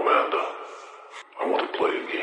Amanda, I want to play a game.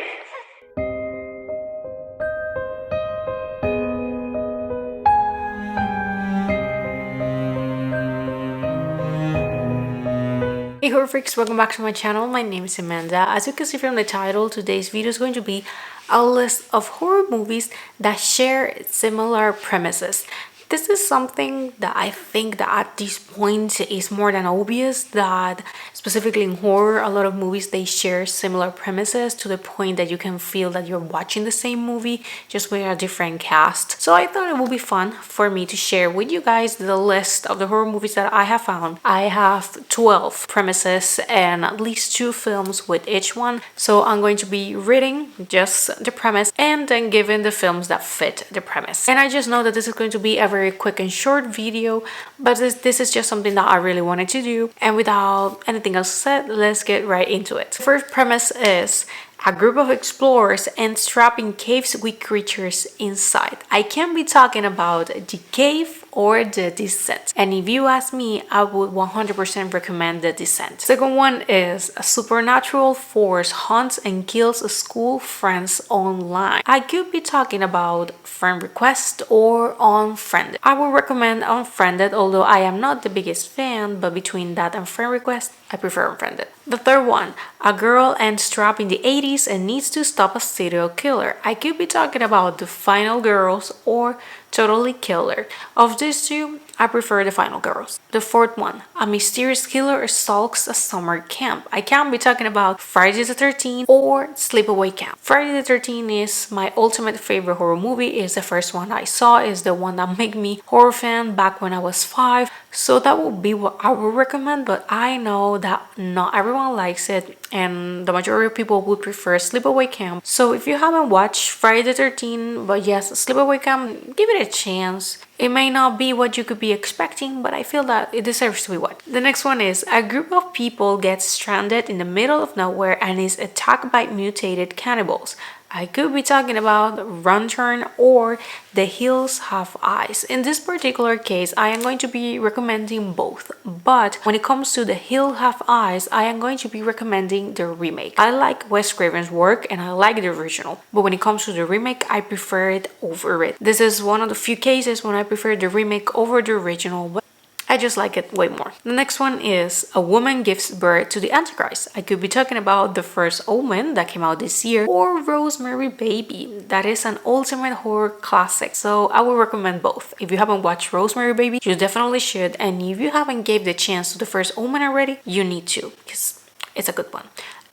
Hey horror freaks, welcome back to my channel. My name is Amanda. As you can see from the title, today's video is going to be a list of horror movies that share similar premises. This is something that I think that at this point is more than obvious, that specifically in horror, a lot of movies, they share similar premises to the point that you can feel that you're watching the same movie just with a different cast. So I thought it would be fun for me to share with you guys the list of the horror movies that I have found. I have 12 premises and at least 2 films with each one. So I'm going to be reading just the premise and then giving the films that fit the premise. And I just know that this is going to be a very quick and short video, but this is just something that I really wanted to do. And without anything else said, let's get right into it. The first premise is a group of explorers ends trapped in caves with creatures inside. I can be talking about The Cave or The Descent. And if you ask me, I would 100% recommend The Descent. Second one is a supernatural force hunts and kills school friends online. I could be talking about Friend Request or Unfriended. I would recommend Unfriended, although I am not the biggest fan, but between that and Friend Request, I prefer Unfriended. The third one, a girl ends trapped in the 80s and needs to stop a serial killer. I could be talking about The Final Girls or Totally Killer. Of these two, I prefer The Final Girls. The fourth one, a mysterious killer stalks a summer camp. I can be talking about Friday the 13th or Sleepaway Camp. Friday the 13th is my ultimate favorite horror movie. It's the first one I saw. It's the one that made me horror fan back when I was 5. So that would be what I would recommend, but I know that not everyone likes it and the majority of people would prefer Sleepaway Camp. So if you haven't watched Friday the 13th, but yes, Sleepaway Camp, give it a chance. It may not be what you could be expecting, but I feel that it deserves to be watched. The next one is a group of people gets stranded in the middle of nowhere and is attacked by mutated cannibals. I could be talking about Run Turn or The Hills Have Eyes. In this particular case, I am going to be recommending both. But when it comes to The Hill Have Eyes, I am going to be recommending the remake. I like Wes Craven's work and I like the original. But when it comes to the remake, I prefer it over it. This is one of the few cases when I prefer the remake over the original. But I just like it way more. The next one is a woman gives birth to the Antichrist. I could be talking about The First Omen that came out this year or Rosemary Baby. That is an ultimate horror classic. So I would recommend both. If you haven't watched Rosemary Baby, you definitely should. And if you haven't gave the chance to The First Omen already, you need to, because it's a good one.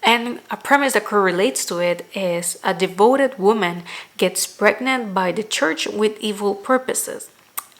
And a premise that correlates to it is a devoted woman gets pregnant by the church with evil purposes.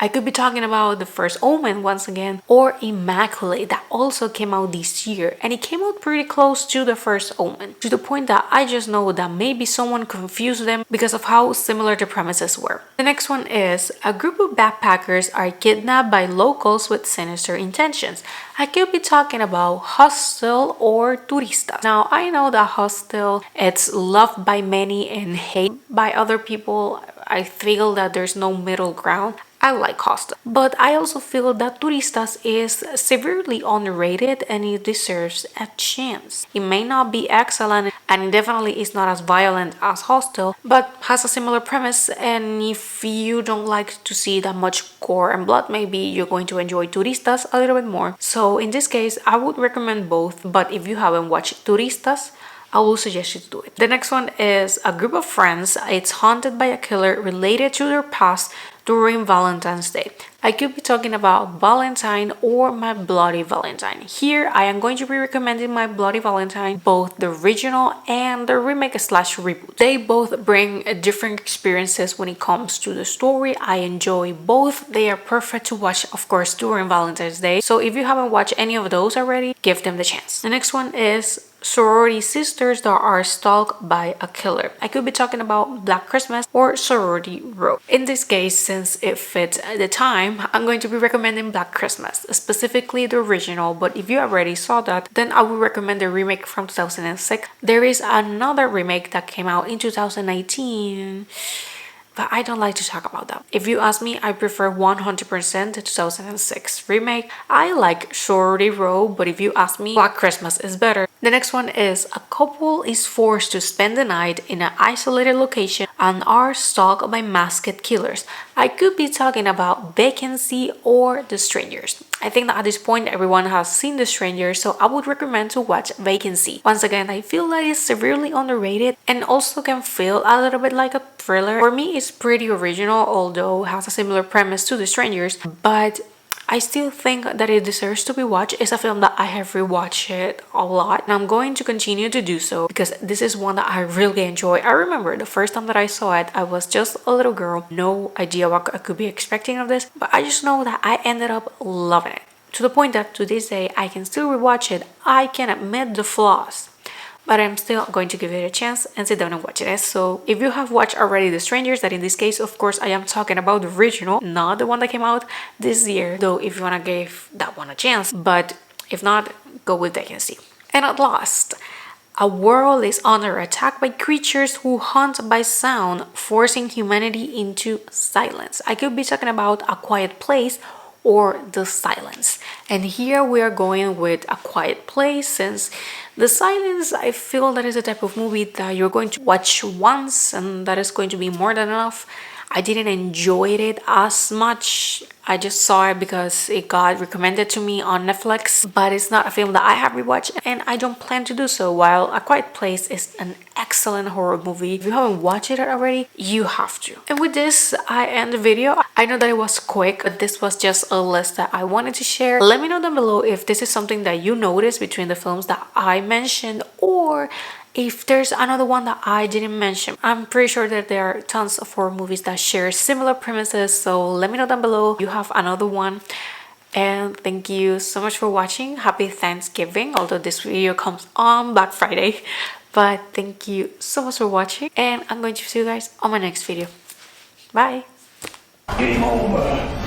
I could be talking about The First Omen once again or Immaculate that also came out this year, and it came out pretty close to The First Omen, to the point that I just know that maybe someone confused them because of how similar the premises were. The next one is a group of backpackers are kidnapped by locals with sinister intentions. I could be talking about Hostel or Turistas. Now I know that Hostel, it's loved by many and hated by other people. I feel that there's no middle ground. I like Hostel, but I also feel that Turistas is severely underrated and it deserves a chance. It may not be excellent and it definitely is not as violent as Hostel, but has a similar premise, and if you don't like to see that much gore and blood, maybe you're going to enjoy Turistas a little bit more. So in this case, I would recommend both, but if you haven't watched Turistas, I will suggest you to do it. The next one is a group of friends. It's haunted by a killer related to their past during Valentine's Day. I could be talking about Valentine or My Bloody Valentine. Here, I am going to be recommending My Bloody Valentine, both the original and the remake / reboot. They both bring different experiences when it comes to the story. I enjoy both. They are perfect to watch, of course, during Valentine's Day. So if you haven't watched any of those already, give them the chance. The next one is sorority sisters that are stalked by a killer. I could be talking about Black Christmas or Sorority Row. In this case, since it fits the time, I'm going to be recommending Black Christmas, specifically the original, but if you already saw that, then I would recommend the remake from 2006. There is another remake that came out in 2019, but I don't like to talk about that. If you ask me, I prefer 100% the 2006 remake. I like Sorority Row, but if you ask me, Black Christmas is better. The next one is a couple is forced to spend the night in an isolated location and are stalked by masked killers. I could be talking about Vacancy or The Strangers. I think that at this point everyone has seen The Strangers, so I would recommend to watch Vacancy. Once again, I feel that it's severely underrated and also can feel a little bit like a thriller. For me, it's pretty original, although it has a similar premise to The Strangers, but I still think that it deserves to be watched. It's a film that I have rewatched it a lot, and I'm going to continue to do so because this is one that I really enjoy. I remember the first time that I saw it, I was just a little girl, no idea what I could be expecting of this, but I just know that I ended up loving it. To the point that to this day, I can still rewatch it. I can admit the flaws, but I'm still going to give it a chance and sit down and watch it. So if you have watched already The Strangers, that in this case, of course, I am talking about the original, not the one that came out this year, though if you want to give that one a chance, but if not, go with Vacancy. And at last, a world is under attack by creatures who hunt by sound, forcing humanity into silence. I could be talking about A Quiet Place or The Silence. And here we are going with A Quiet Place, since The Silence, I feel that is a type of movie that you're going to watch once and that is going to be more than enough. I didn't enjoy it as much. I just saw it because it got recommended to me on Netflix, but it's not a film that I have rewatched and I don't plan to do so. While A Quiet Place is an excellent horror movie, if you haven't watched it already, you have to. And with this, I end the video. I know that it was quick, but this was just a list that I wanted to share. Let me know down below if this is something that you noticed between the films that I mentioned, or if there's another one that I didn't mention. I'm pretty sure that there are tons of horror movies that share similar premises, so let me know down below if you have another one. And thank you so much for watching. Happy Thanksgiving, although this video comes on Black Friday. But thank you so much for watching, and I'm going to see you guys on my next video. Bye! Game over.